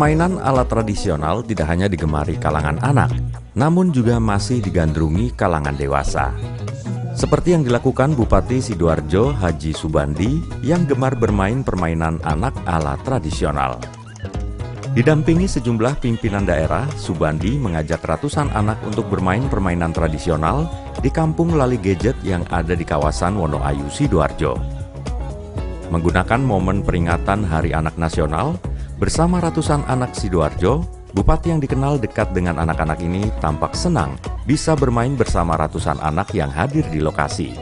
Permainan alat tradisional tidak hanya digemari kalangan anak, namun juga masih digandrungi kalangan dewasa. Seperti yang dilakukan Bupati Sidoarjo Haji Subandi yang gemar bermain permainan anak ala tradisional. Didampingi sejumlah pimpinan daerah, Subandi mengajak ratusan anak untuk bermain permainan tradisional di kampung Lali Gadget yang ada di kawasan Wonoayu, Sidoarjo. Menggunakan momen peringatan Hari Anak Nasional, bersama ratusan anak Sidoarjo, Bupati yang dikenal dekat dengan anak-anak ini tampak senang bisa bermain bersama ratusan anak yang hadir di lokasi.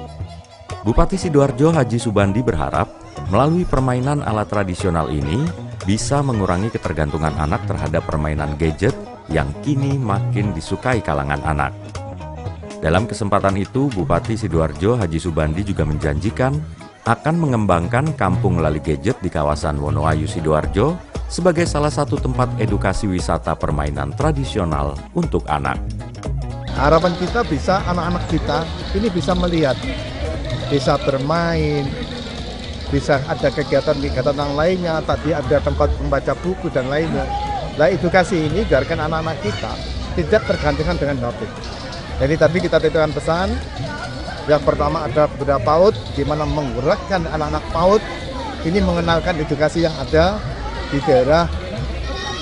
Bupati Sidoarjo Haji Subandi berharap melalui permainan alat tradisional ini bisa mengurangi ketergantungan anak terhadap permainan gadget yang kini makin disukai kalangan anak. Dalam kesempatan itu, Bupati Sidoarjo Haji Subandi juga menjanjikan akan mengembangkan kampung Lali Gadget di kawasan Wonoayu, Sidoarjo sebagai salah satu tempat edukasi wisata permainan tradisional untuk anak. Harapan kita bisa anak-anak kita ini bisa melihat, bisa bermain, bisa ada kegiatan-kegiatan yang lainnya, tadi ada tempat membaca buku dan lainnya. Nah, edukasi ini biarkan anak-anak kita tidak tergantikan dengan HP. Jadi tadi kita titipkan pesan, yang pertama ada budaya PAUD, di mana menggerakkan anak-anak PAUD ini mengenalkan edukasi yang ada di daerah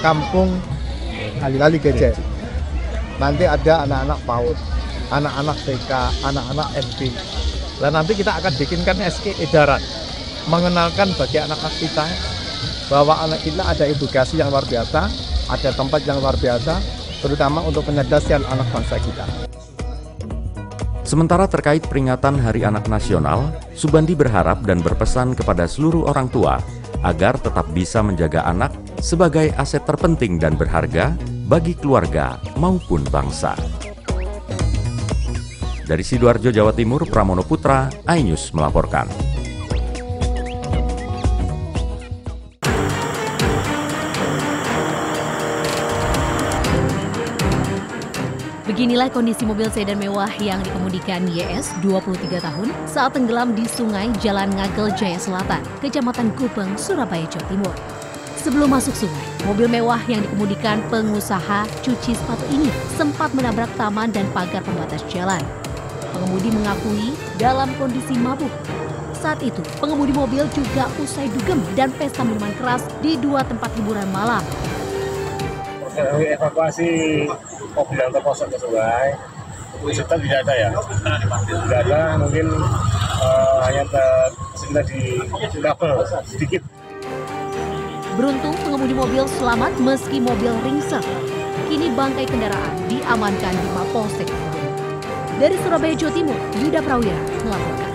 kampung Lali Gadget. Nanti ada anak-anak PAUD, anak-anak TK, anak-anak SD. Dan nanti kita akan bikinkan SK edaran, mengenalkan bagi anak-anak kita bahwa anak kita ada edukasi yang luar biasa, ada tempat yang luar biasa, terutama untuk penyerdasan anak bangsa kita. Sementara terkait peringatan Hari Anak Nasional, Subandi berharap dan berpesan kepada seluruh orang tua agar tetap bisa menjaga anak sebagai aset terpenting dan berharga bagi keluarga maupun bangsa. Dari Sidoarjo, Jawa Timur, Pramono Putra, iNews melaporkan. Beginilah kondisi mobil sedan mewah yang dikemudikan YS 23 tahun saat tenggelam di sungai Jalan Ngagel Jaya Selatan, Kecamatan Kupeng, Surabaya, Jawa Timur. Sebelum masuk sungai, mobil mewah yang dikemudikan pengusaha cuci sepatu ini sempat menabrak taman dan pagar pembatas jalan. Pengemudi mengakui dalam kondisi mabuk. Saat itu, pengemudi mobil juga usai dugem dan pesta minuman keras di dua tempat hiburan malam. Evakuasi mobil yang terposok ke sungai, kesulitan tidak ada ya, tidak ada, mungkin hanya tersendat di kabel sedikit. Beruntung pengemudi mobil selamat meski mobil ringsek. Kini bangkai kendaraan diamankan di Mapolsek. Dari Surabaya, Jawa Timur, Yuda Prawira melaporkan.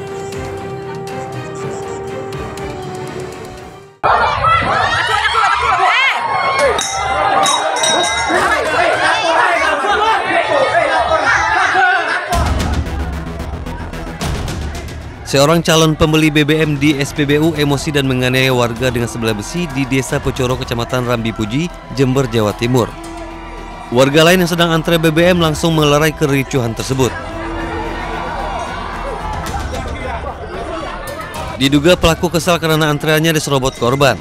Seorang calon pembeli BBM di SPBU emosi dan menganiaya warga dengan sebelah besi di Desa Pocoro, Kecamatan Rambi Puji, Jember, Jawa Timur. Warga lain yang sedang antre BBM langsung melerai kericuhan tersebut. Diduga pelaku kesal karena antreannya diserobot korban.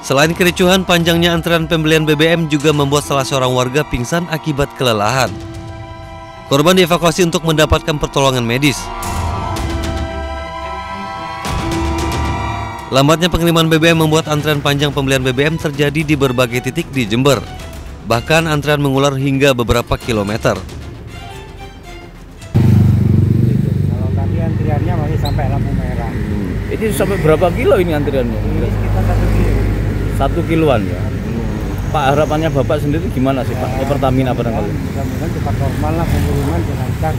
Selain kericuhan, panjangnya antrean pembelian BBM juga membuat salah seorang warga pingsan akibat kelelahan. Korban dievakuasi untuk mendapatkan pertolongan medis. Lambatnya pengiriman BBM membuat antrean panjang pembelian BBM terjadi di berbagai titik di Jember. Bahkan antrean mengular hingga beberapa kilometer. Kalau tadi antriannya masih sampai lampu merah. Ini sampai berapa kilo ini antriannya? Ini sekitar 1 kilo. 1 kiloan ya. Pak, harapannya Bapak sendiri gimana sih Pak? Pertamina barangkali. Mudah-mudahan cepat normal lah, pengiriman lancar.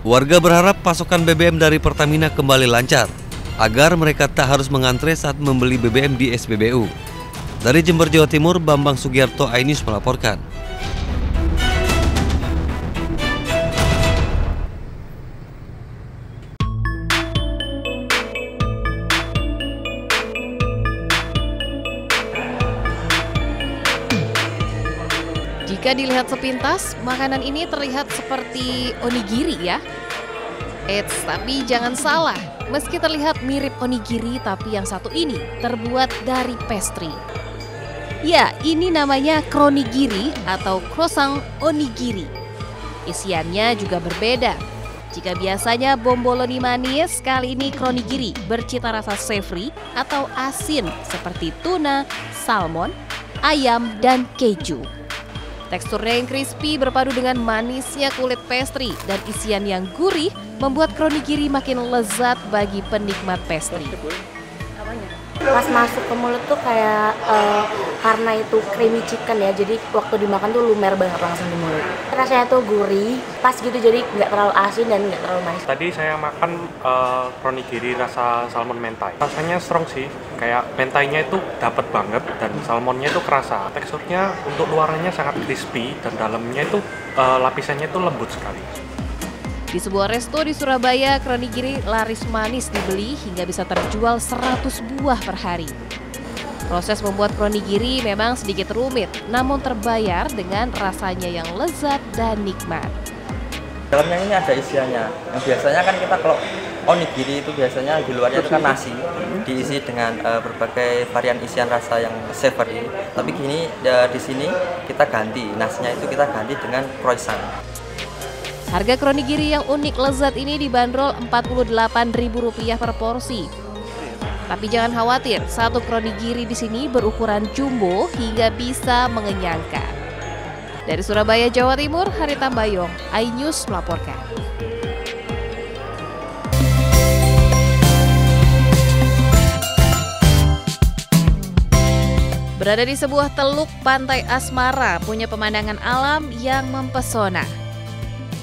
Warga berharap pasokan BBM dari Pertamina kembali lancar, agar mereka tak harus mengantre saat membeli BBM di SPBU. Dari Jember, Jawa Timur, Bambang Sugiarto, iNews melaporkan. Jika dilihat sepintas, makanan ini terlihat seperti onigiri ya. Eits, tapi jangan salah, Meski terlihat mirip onigiri, tapi yang satu ini terbuat dari pastry. Ya, ini namanya kronigiri atau croissant onigiri. Isiannya juga berbeda. Jika biasanya bomboloni manis, kali ini kronigiri bercita rasa savory atau asin seperti tuna, salmon, ayam, dan keju. Teksturnya yang crispy berpadu dengan manisnya kulit pastry dan isian yang gurih membuat kronigiri makin lezat bagi penikmat pastry. Pas masuk ke mulut tuh kayak karena itu creamy chicken ya, jadi waktu dimakan tuh lumer banget langsung di mulut. Rasanya tuh gurih, pas gitu, jadi nggak terlalu asin dan nggak terlalu manis. Tadi saya makan kronigiri rasa salmon mentai. Rasanya strong sih, kayak mentainya itu dapat banget dan salmonnya itu kerasa. Teksturnya untuk luarnya sangat crispy dan dalamnya itu lapisannya itu lembut sekali. Di sebuah resto di Surabaya, kronigiri laris manis dibeli hingga bisa terjual 100 buah per hari. Proses membuat kronigiri memang sedikit rumit, namun terbayar dengan rasanya yang lezat dan nikmat. Dalamnya ini ada isiannya. Yang biasanya kan kita kalau onigiri itu biasanya di luarnya itu kan nasi, diisi dengan berbagai varian isian rasa yang savory. Tapi gini di sini kita ganti, nasinya itu kita ganti dengan croissant. Harga kronigiri yang unik lezat ini dibanderol Rp48.000 per porsi. Tapi jangan khawatir, satu kronigiri di sini berukuran jumbo hingga bisa mengenyangkan. Dari Surabaya, Jawa Timur, Harita Bayong, iNews melaporkan. Berada di sebuah teluk pantai asmara, punya pemandangan alam yang mempesona.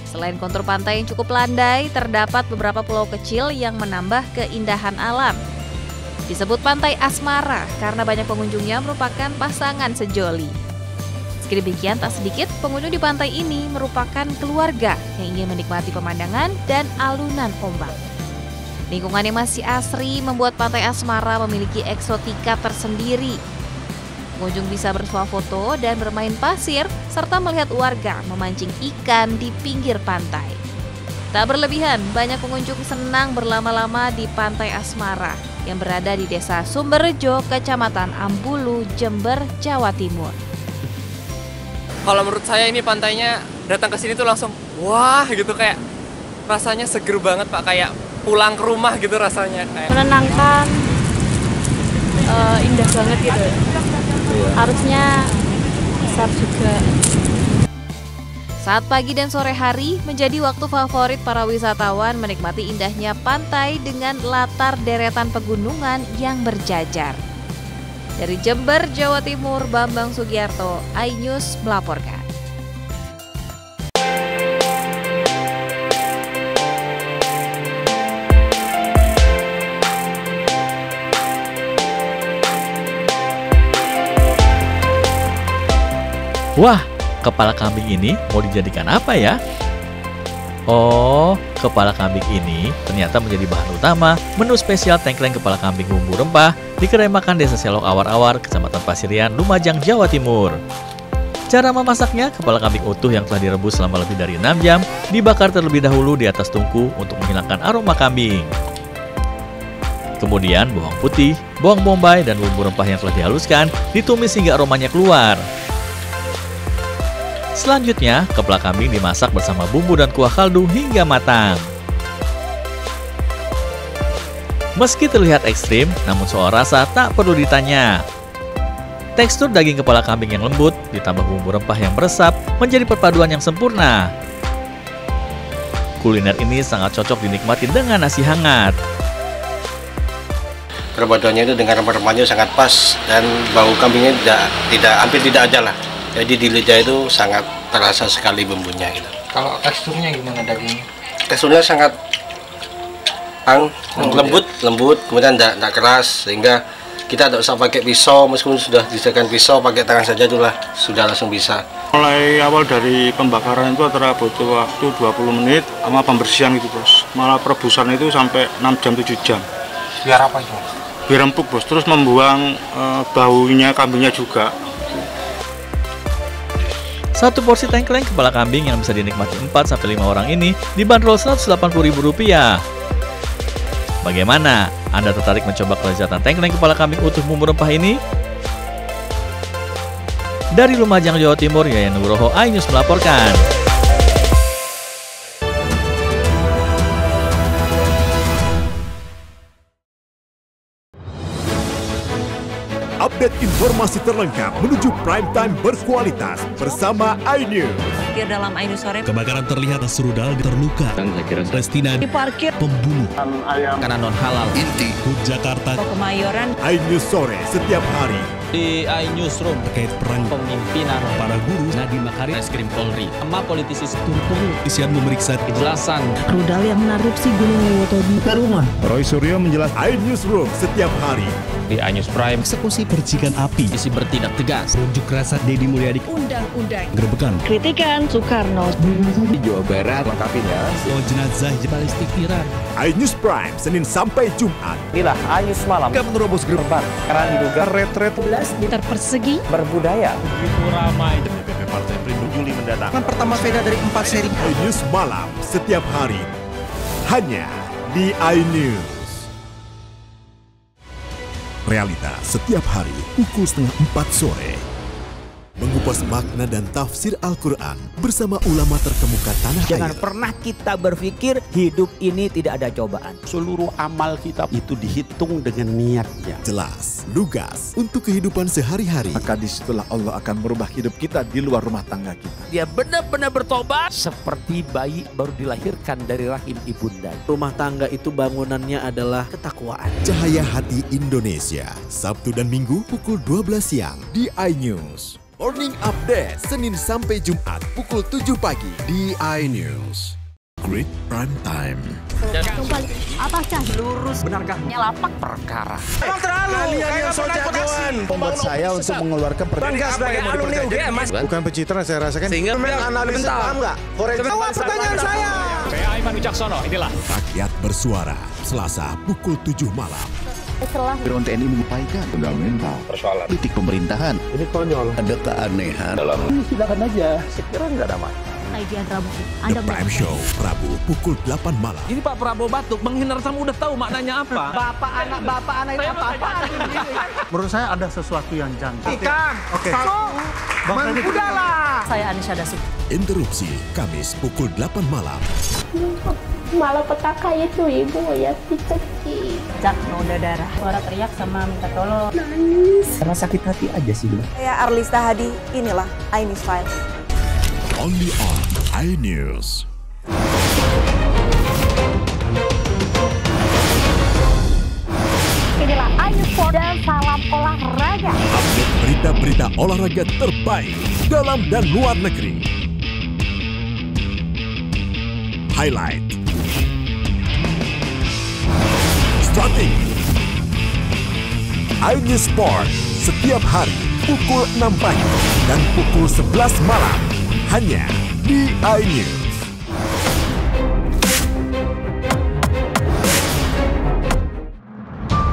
Selain kontur pantai yang cukup landai, terdapat beberapa pulau kecil yang menambah keindahan alam. Disebut pantai asmara karena banyak pengunjungnya merupakan pasangan sejoli. Meski demikian, tak sedikit pengunjung di pantai ini merupakan keluarga yang ingin menikmati pemandangan dan alunan ombak. Lingkungan yang masih asri membuat pantai asmara memiliki eksotika tersendiri. Pengunjung bisa bersuah foto dan bermain pasir, serta melihat warga memancing ikan di pinggir pantai. Tak berlebihan, banyak pengunjung senang berlama-lama di Pantai Asmara yang berada di Desa Sumberjo, Kecamatan Ambulu, Jember, Jawa Timur. Kalau menurut saya ini pantainya, datang ke sini tuh langsung wah gitu, kayak rasanya seger banget Pak, kayak pulang ke rumah gitu rasanya. Menenangkan, indah banget gitu. Harusnya besar juga. Saat pagi dan sore hari menjadi waktu favorit para wisatawan menikmati indahnya pantai dengan latar deretan pegunungan yang berjajar. Dari Jember, Jawa Timur, Bambang Sugiarto, iNews melaporkan. Wah, kepala kambing ini mau dijadikan apa ya? Oh, kepala kambing ini ternyata menjadi bahan utama menu spesial tengkleng kepala kambing bumbu rempah di kedai makan Desa Selok Awar-Awar, Kecamatan Pasirian, Lumajang, Jawa Timur. Cara memasaknya, kepala kambing utuh yang telah direbus selama lebih dari 6 jam dibakar terlebih dahulu di atas tungku untuk menghilangkan aroma kambing. Kemudian bawang putih, bawang bombay, dan bumbu rempah yang telah dihaluskan ditumis hingga aromanya keluar. Selanjutnya, kepala kambing dimasak bersama bumbu dan kuah kaldu hingga matang. Meski terlihat ekstrim, namun soal rasa tak perlu ditanya. Tekstur daging kepala kambing yang lembut, ditambah bumbu rempah yang meresap, menjadi perpaduan yang sempurna. Kuliner ini sangat cocok dinikmati dengan nasi hangat. Perpaduannya itu dengan rempah-rempahnya sangat pas, dan bau kambingnya hampir tidak ada lah. Jadi di lidah itu sangat terasa sekali bumbunya gitu. Kalau teksturnya gimana dagingnya? Teksturnya sangat lembut, kemudian tidak keras, sehingga kita tidak usah pakai pisau, meskipun sudah disediakan pisau, pakai tangan saja itulah sudah langsung bisa. Mulai awal dari pembakaran itu antara butuh waktu 20 menit sama pembersihan gitu bos. Malah perebusan itu sampai 6 jam 7 jam. Biar apa itu? Biar empuk bos, terus membuang baunya kambingnya juga. Satu porsi tengkleng kepala kambing yang bisa dinikmati 4-5 orang ini dibanderol Rp180.000. Bagaimana? Anda tertarik mencoba kelezatan tengkleng kepala kambing utuh bumbu rempah ini? Dari Lumajang, Jawa Timur, Yayan Nugroho, iNews melaporkan. Update informasi terlengkap menuju prime time berkualitas bersama iNews. Dalam iNews sore, kebakaran terlihat serudal terluka. Restina diparkir, pembunuh Ayam karena non halal. Inti Jakarta. Kemayoran. iNews sore setiap hari Di iNewsroom terkait perang pemimpinan para guru Nadiem Makarim, Reskrim Polri, sama politisi Turkulu isian memeriksa kejelasan Rudal yang menarupsi Gunung Wotobi ke rumah. Roy Suryo menjelaskan iNewsroom setiap hari di iNews Prime. Eksekusi percikan api, isi bertindak tegas. Unjuk rasa Deddy Mulyadi. Undang-undang. Gerebekan. Kritikan Soekarno. Di Jawa Barat lengkapinya. Jenazah balistik Iran. iNews Prime Senin sampai Jumat. Inilah iNews malam. Gak menerobos gerbang Karena diduga retret 11 meter persegi berbudaya. Begitu ramai. DPP Partai Perindo Juli mendatang. Pertama sepeda dari 4 seri. iNews malam setiap hari hanya di iNews. Realita setiap hari pukul 3:30 sore. Mengupas makna dan tafsir Al-Quran bersama ulama terkemuka tanah air. Jangan pernah kita berpikir hidup ini tidak ada cobaan. Seluruh amal kita itu dihitung dengan niatnya. Jelas, lugas untuk kehidupan sehari-hari. Maka disitulah Allah akan merubah hidup kita di luar rumah tangga kita. Dia benar-benar bertobat seperti bayi baru dilahirkan dari rahim ibunda. Rumah tangga itu bangunannya adalah ketakwaan. Cahaya Hati Indonesia, Sabtu dan Minggu pukul 12 siang di iNews. Morning Update, Senin sampai Jumat pukul 7 pagi di iNews. Great Prime Time. Apakah lurus? Benarkah lapak perkara? Emang terlalu. Kalian yang so jagoan. Membuat saya untuk mengeluarkan Bangga sebagai alumni UGM, Mas. Bukan pencitraan saya rasakan. Sehingga analisis paham nggak? Jawab pertanyaan saya. Saya Aiman Wicaksono, inilah. Rakyat bersuara, Selasa pukul 7 malam. Setelah Dewan TNI menyampaikan fundamental persoalan politik pemerintahan, ini konyol. ada keanehan dalam. Silakan aja, sekiranya nggak ada masalah. The Prime Show, Rabu pukul 8 malam. Ini Pak Prabowo batuk, menghina tamu udah tahu maknanya apa? Bapak anak itu apa? Menurut saya ada sesuatu yang janggal. Oke. Udahlah. Saya Anisha Dasuk. Interupsi, Kamis pukul 8 malam. Malah petaka itu ibu ya dicekik. Jak noda darah. Suara teriak sama minta tolong. Nangis. Karena sakit hati aja sih. Saya Arlista Hadi, inilah iNews Files. Only on iNews. Inilah iNews dan salam olahraga. Update berita-berita olahraga terbaik dalam dan luar negeri. Highlight. Starting. iNews Sport setiap hari pukul 6 pagi dan pukul 11 malam hanya di iNews.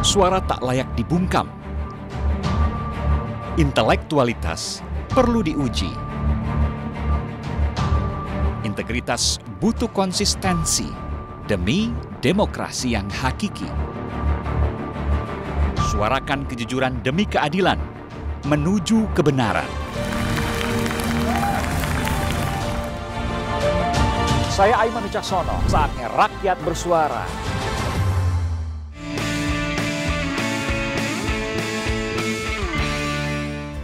Suara tak layak dibungkam. Intelektualitas perlu diuji. Integritas butuh konsistensi demi demokrasi yang hakiki. Suarakan kejujuran demi keadilan menuju kebenaran. Saya Aiman Wicaksono, saatnya rakyat bersuara.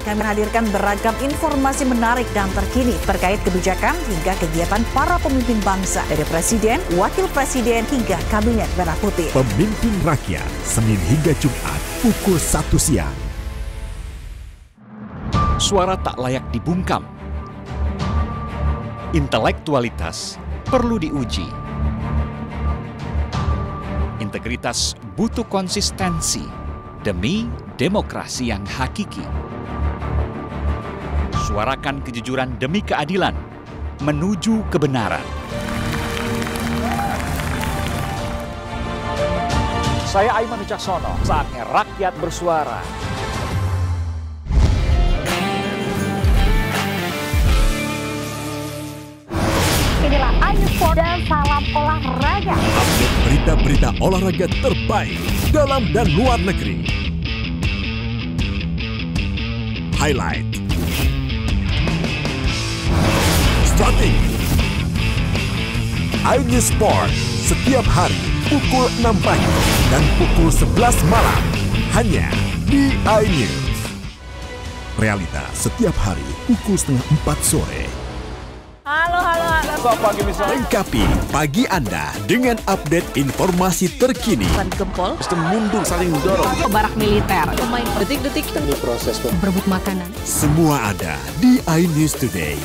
Kami menghadirkan beragam informasi menarik dan terkini terkait kebijakan hingga kegiatan para pemimpin bangsa dari Presiden, Wakil Presiden hingga Kabinet Merah Putih. Pemimpin Rakyat, Senin hingga Jumat pukul 1 siang. Suara tak layak dibungkam. Intelektualitas perlu diuji. Integritas butuh konsistensi demi demokrasi yang hakiki. Suarakan kejujuran demi keadilan menuju kebenaran. Saya Aiman Wicaksono, saatnya rakyat bersuara. Inilah iNews dan salam olahraga. Update Berita-berita olahraga terbaik dalam dan luar negeri. Highlight. Starting. iNews Sport setiap hari pukul 6 pagi dan pukul 11 malam hanya di iNews. Realita setiap hari pukul setengah 4 sore. Halo. Lengkapi pagi Anda dengan update informasi terkini. Gempol. Sistem mundur saling dorong. Barak militer. Pemain detik-detik Ini proses berebut makanan. Semua ada di iNews Today.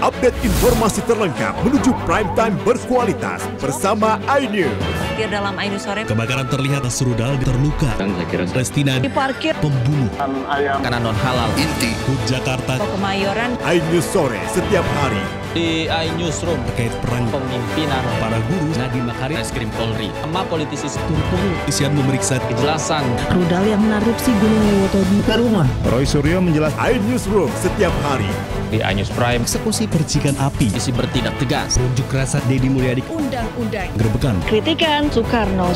Update informasi terlengkap menuju prime time berkualitas bersama iNews. Parkir dalam iNews sore. Kebakaran terlihat serudal terluka. Dan saya kira Palestina Diparkir. pembunuh. karena non halal. Inti. Jakarta Kemayoran. iNews sore setiap hari. di iNewsroom terkait perang pemimpinan para guru Nadiem Makarim Reskrim Polri sama politisi Turtowo isian memeriksa kejelasan Rudal yang menarupsi Gunung Lewoto di rumah. Roy Suryo menjelaskan iNewsroom setiap hari. di iNews Prime eksekusi percikan api isi bertindak tegas unjuk rasa Deddy Mulyadi Undang-undang. gerebekan Kritikan Soekarno.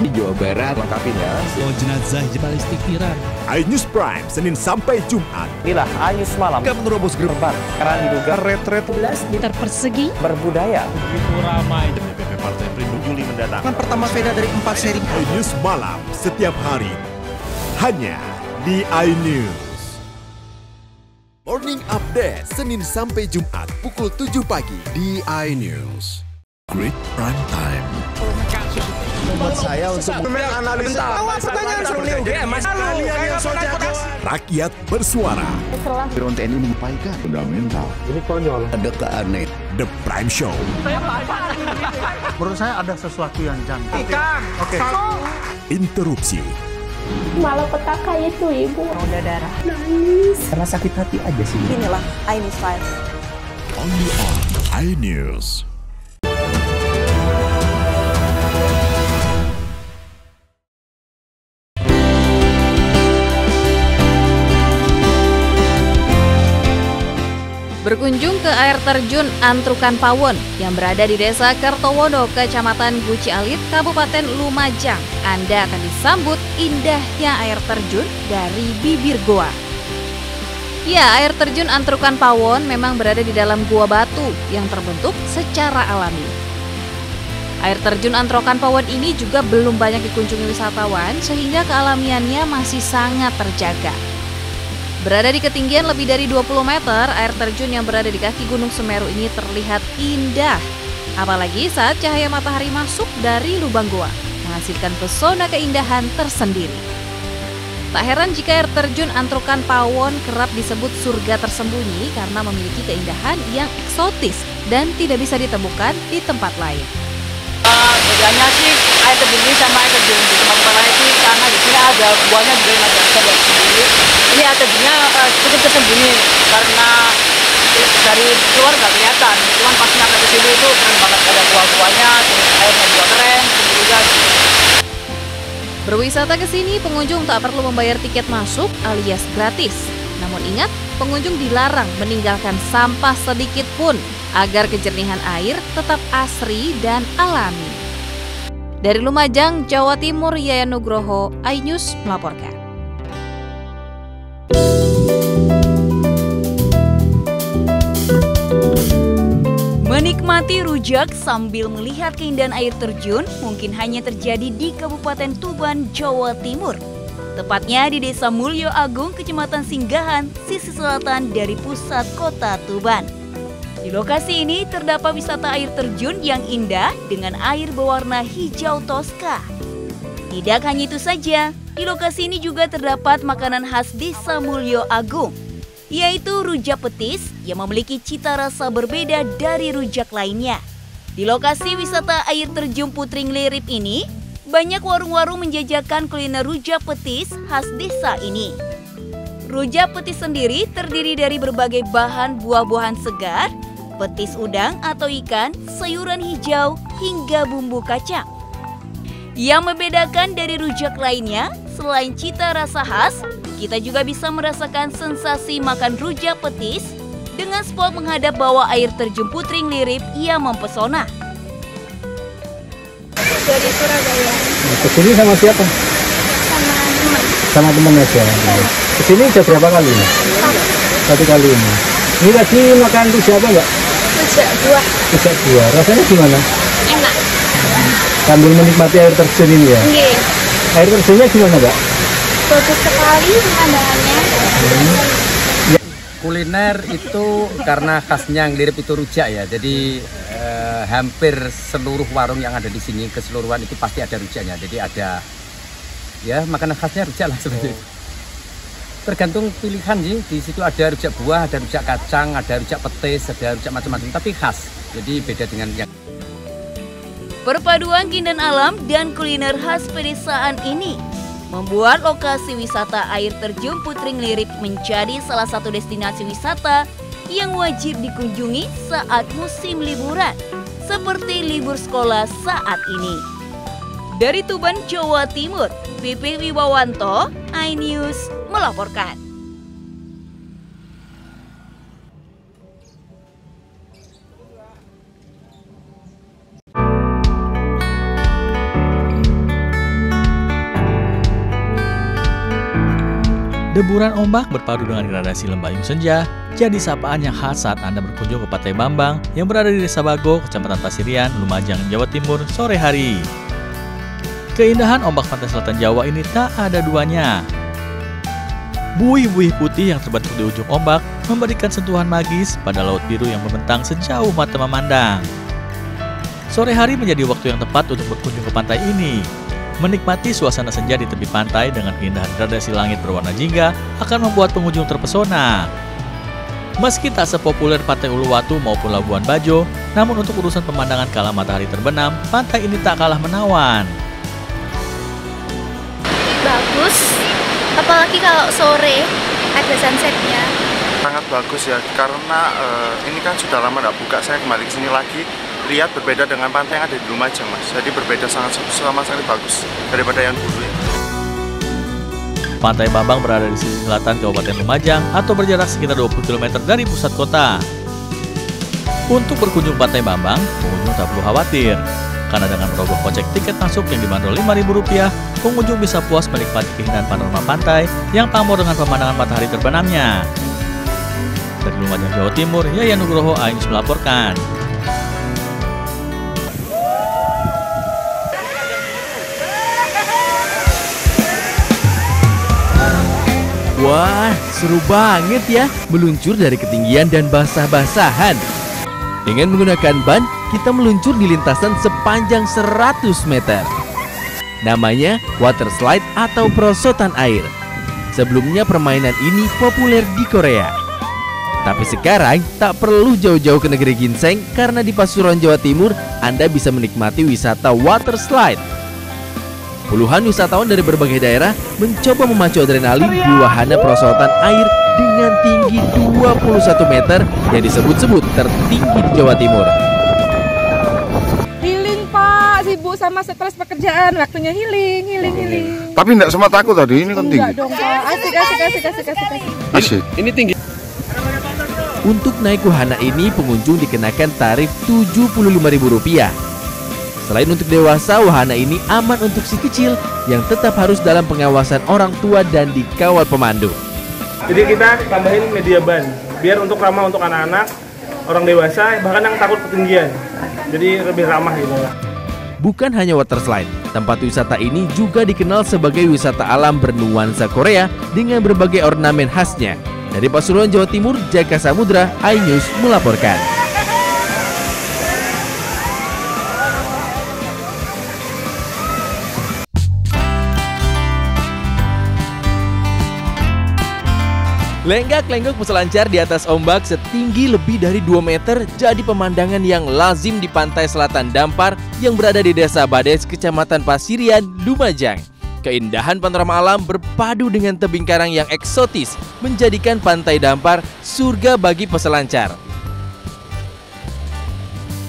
di Jawa Barat lengkapinya. jenazah balistik Iran iNews Prime Senin sampai Jumat. Inilah iNews Malam. Gak menerobos gerbang Karena diduga retret 11 meter persegi. berbudaya. begitu ramai DPP Partai Perindo Juli mendatang. Pertama sepeda dari 4 seri. iNews Malam setiap hari hanya di iNews. Morning Update Senin sampai Jumat pukul 7 pagi di iNews. Great Prime Time. Buat saya untuk Rakyat bersuara. Drone TNI menyampaikan fundamental. Ini konyol. Ada keaneh. The Prime Show. menurut saya ada sesuatu yang janggal. Oke. Interupsi. Malapetaka itu ibu. Udah darah. Nangis. Karena sakit hati aja sih. Inilah iNews Live. Only on iNews. Berkunjung ke air terjun Antrukan Pawon yang berada di Desa Kertowono, Kecamatan Guci Alit, Kabupaten Lumajang, Anda akan disambut indahnya air terjun dari bibir goa. Ya, air terjun Antrukan Pawon memang berada di dalam gua batu yang terbentuk secara alami. Air terjun Antrukan Pawon ini juga belum banyak dikunjungi wisatawan sehingga kealamiannya masih sangat terjaga. Berada di ketinggian lebih dari 20 meter, air terjun yang berada di kaki Gunung Semeru ini terlihat indah. Apalagi saat cahaya matahari masuk dari lubang gua, menghasilkan pesona keindahan tersendiri. Tak heran jika air terjun Antrukan Pawon kerap disebut surga tersembunyi karena memiliki keindahan yang eksotis dan tidak bisa ditemukan di tempat lain. Bedanya sih air terjun ini sama air terjun di tempat-tempat lain sih karena di sini ada buahnya juga yang bisa lihat sendiri. Ini air terjunnya cukup tersembunyi karena dari luar nggak kelihatan. Cuman pas nyampe ke sini itu keren banget, ada buah-buahnya, terus airnya juga keren, juga. Berwisata ke sini pengunjung tak perlu membayar tiket masuk alias gratis. Namun ingat, pengunjung dilarang meninggalkan sampah sedikit pun agar kejernihan air tetap asri dan alami. Dari Lumajang, Jawa Timur, Yayan Nugroho, iNews melaporkan. Menikmati rujak sambil melihat keindahan air terjun mungkin hanya terjadi di Kabupaten Tuban, Jawa Timur. Tepatnya di Desa Mulyo Agung, Kecamatan Singgahan, sisi selatan dari pusat kota Tuban. Di lokasi ini terdapat wisata air terjun yang indah dengan air berwarna hijau toska. Tidak hanya itu saja, di lokasi ini juga terdapat makanan khas Desa Mulyo Agung, yaitu rujak petis yang memiliki cita rasa berbeda dari rujak lainnya. Di lokasi wisata air terjun Putring Lirip ini, banyak warung-warung menjajakan kuliner rujak petis khas desa ini. Rujak petis sendiri terdiri dari berbagai bahan buah-buahan segar, petis udang atau ikan, sayuran hijau, hingga bumbu kacang. Yang membedakan dari rujak lainnya, selain cita rasa khas, kita juga bisa merasakan sensasi makan rujak petis dengan spot menghadap bawah air terjun Putring Lirip yang mempesona. dari Surabaya. Kesini sama siapa? Sama teman. Sama teman aja. Kesini udah berapa kali ini? Satu kali ini. Ini tadi makan rujak apa enggak? Rujak buah. Rujak buah. Rasanya gimana? Enak. Sambil menikmati air terjun ini ya? Iya. Air terjunnya gimana, Mbak? Bagus sekali pemandangannya. Kuliner itu karena khasnya Nglirip itu rujak ya, jadi hampir seluruh warung yang ada di sini keseluruhan itu pasti ada rujaknya. Jadi ada ya makanan khasnya rujak lah sebenarnya. Tergantung pilihan sih, di situ ada rujak buah, ada rujak kacang, ada rujak petis, ada rujak macam-macam, tapi khas. Jadi beda dengan yang Perpaduan keindahan alam dan kuliner khas pedesaan ini membuat lokasi wisata air terjun Putri Nglirip menjadi salah satu destinasi wisata yang wajib dikunjungi saat musim liburan, seperti libur sekolah saat ini. Dari Tuban, Jawa Timur, Pipih Wibawanto, iNews melaporkan. Deburan ombak berpadu dengan gradasi lembayung senja jadi sapaan yang khas saat Anda berkunjung ke Pantai Bambang yang berada di Desa Bago, Kecamatan Pasirian, Lumajang, Jawa Timur sore hari. Keindahan ombak pantai selatan Jawa ini tak ada duanya. Buih-buih putih yang terbentuk di ujung ombak memberikan sentuhan magis pada laut biru yang membentang sejauh mata memandang. Sore hari menjadi waktu yang tepat untuk berkunjung ke pantai ini. Menikmati suasana senja di tepi pantai dengan keindahan gradasi langit berwarna jingga akan membuat pengunjung terpesona. Meski tak sepopuler Pantai Uluwatu maupun Labuan Bajo, namun untuk urusan pemandangan kala matahari terbenam, pantai ini tak kalah menawan. Bagus, apalagi kalau sore ada sunsetnya. Sangat bagus ya, karena ini kan sudah lama tidak buka, saya kembali ke sini lagi. Lihat berbeda dengan pantai yang ada di Lumajang, Mas. Jadi berbeda sangat bagus daripada yang dulu ya. Pantai Bambang berada di sisi selatan Kabupaten Lumajang atau berjarak sekitar 20 km dari pusat kota. Untuk berkunjung Pantai Bambang, pengunjung tak perlu khawatir. Karena dengan merogoh kocek tiket masuk yang dibanderol Rp5.000, pengunjung bisa puas menikmati keindahan panorama pantai yang pamor dengan pemandangan matahari terbenamnya. Dari Lumajang, Jawa Timur, Yayan Nugroho, iNews melaporkan. Wah, seru banget ya meluncur dari ketinggian dan basah-basahan. Dengan menggunakan ban, kita meluncur di lintasan sepanjang 100 meter. Namanya water slide atau perosotan air. Sebelumnya permainan ini populer di Korea. Tapi sekarang tak perlu jauh-jauh ke negeri ginseng karena di Pasuruan, Jawa Timur, Anda bisa menikmati wisata water slide. Puluhan wisatawan dari berbagai daerah mencoba memacu adrenalin di wahana perosotan air dengan tinggi 21 meter yang disebut-sebut tertinggi di Jawa Timur. Healing Pak, sibuk sama stres pekerjaan, waktunya healing. Tapi tidak semua takut tadi, ini kan tinggi. Enggak dong Pak, asik. Ini tinggi. Untuk naik wahana ini pengunjung dikenakan tarif Rp75.000. Selain untuk dewasa, wahana ini aman untuk si kecil yang tetap harus dalam pengawasan orang tua dan dikawal pemandu. Jadi kita tambahin media ban, biar untuk ramah untuk anak-anak, orang dewasa, bahkan yang takut ketinggian. Jadi lebih ramah gitu. Bukan hanya water slide, tempat wisata ini juga dikenal sebagai wisata alam bernuansa Korea dengan berbagai ornamen khasnya. Dari Pasuruan, Jawa Timur, Jaka Samudra, iNews melaporkan. Lenggak-lenggok peselancar di atas ombak setinggi lebih dari 2 meter jadi pemandangan yang lazim di pantai selatan Dampar yang berada di Desa Bades, Kecamatan Pasirian, Lumajang. Keindahan panorama alam berpadu dengan tebing karang yang eksotis menjadikan pantai Dampar surga bagi peselancar.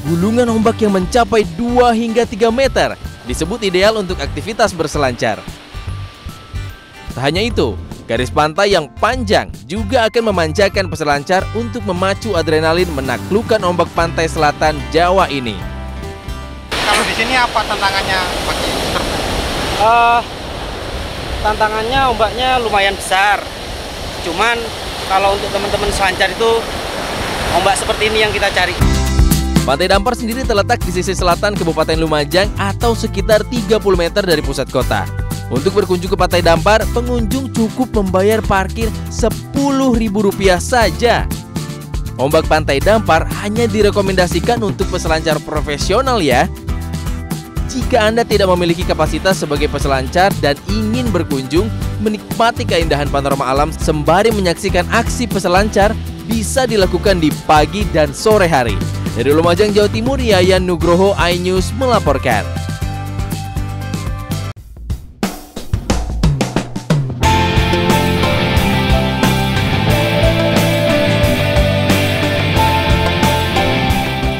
Gulungan ombak yang mencapai 2 hingga 3 meter disebut ideal untuk aktivitas berselancar. Tak hanya itu, garis pantai yang panjang juga akan memanjakan peselancar untuk memacu adrenalin menaklukkan ombak pantai selatan Jawa ini. Kalau di sini apa tantangannya bagi surfer? Tantangannya ombaknya lumayan besar. Cuman kalau untuk teman-teman selancar itu ombak seperti ini yang kita cari. Pantai Dampar sendiri terletak di sisi selatan Kabupaten Lumajang atau sekitar 30 meter dari pusat kota. Untuk berkunjung ke Pantai Dampar, pengunjung cukup membayar parkir Rp10.000 saja. Ombak Pantai Dampar hanya direkomendasikan untuk peselancar profesional ya. Jika Anda tidak memiliki kapasitas sebagai peselancar dan ingin berkunjung, menikmati keindahan panorama alam sembari menyaksikan aksi peselancar, bisa dilakukan di pagi dan sore hari. Dari Lumajang, Jawa Timur, Yayan Nugroho, iNews melaporkan.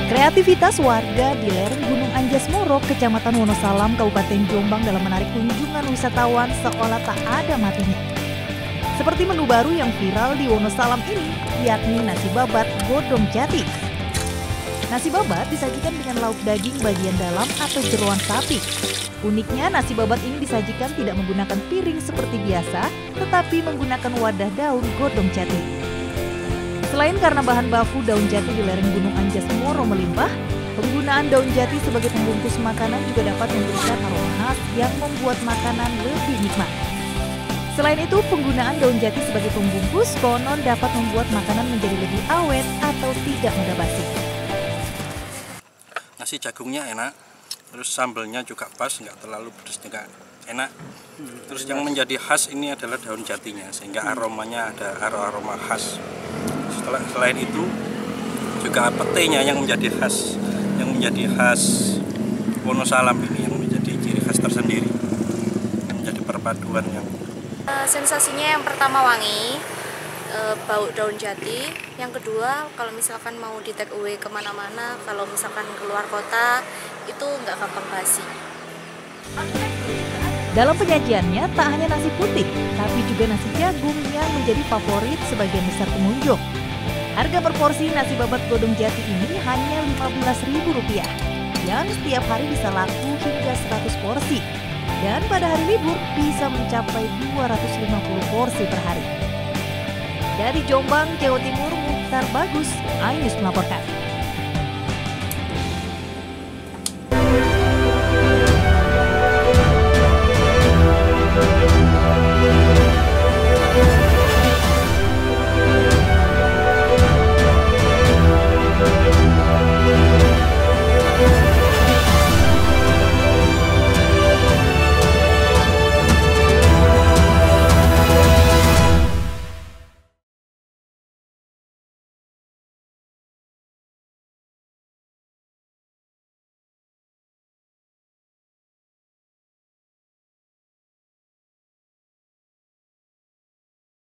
Kreativitas warga di lereng Gunung Anjas Moro, Kecamatan Wonosalam, Kabupaten Jombang dalam menarik kunjungan wisatawan seolah tak ada matinya. Seperti menu baru yang viral di Wonosalam ini, yakni nasi babat godong jati. Nasi babat disajikan dengan lauk daging bagian dalam atau jeroan sapi. Uniknya, nasi babat ini disajikan tidak menggunakan piring seperti biasa, tetapi menggunakan wadah daun godong jati. Selain karena bahan baku daun jati di lereng Gunung Anjas Moro melimpah, penggunaan daun jati sebagai pembungkus makanan juga dapat memberikan aroma khas yang membuat makanan lebih nikmat. Selain itu, penggunaan daun jati sebagai pembungkus konon dapat membuat makanan menjadi lebih awet atau tidak mudah basi. Nasi jagungnya enak, terus sambelnya juga pas, nggak terlalu pedas juga enak. Terus yang menjadi khas ini adalah daun jatinya, sehingga aromanya ada aroma khas. Selain itu juga petenya yang menjadi khas Wonosalam ini, yang menjadi ciri khas tersendiri, menjadi perpaduan yang sensasinya yang pertama wangi, bau daun jati. Yang kedua, kalau misalkan mau di take away kemana-mana, kalau misalkan keluar kota, itu nggak gampang basi. Dalam penyajiannya tak hanya nasi putih, tapi juga nasi jagung yang menjadi favorit sebagian besar pengunjung. Harga per porsi nasi babat godong jati ini hanya Rp15.000, yang setiap hari bisa laku hingga 100 porsi. Dan pada hari libur bisa mencapai 250 porsi per hari. Dari Jombang, Jawa Timur, Mukhtar Bagus, iNews melaporkan.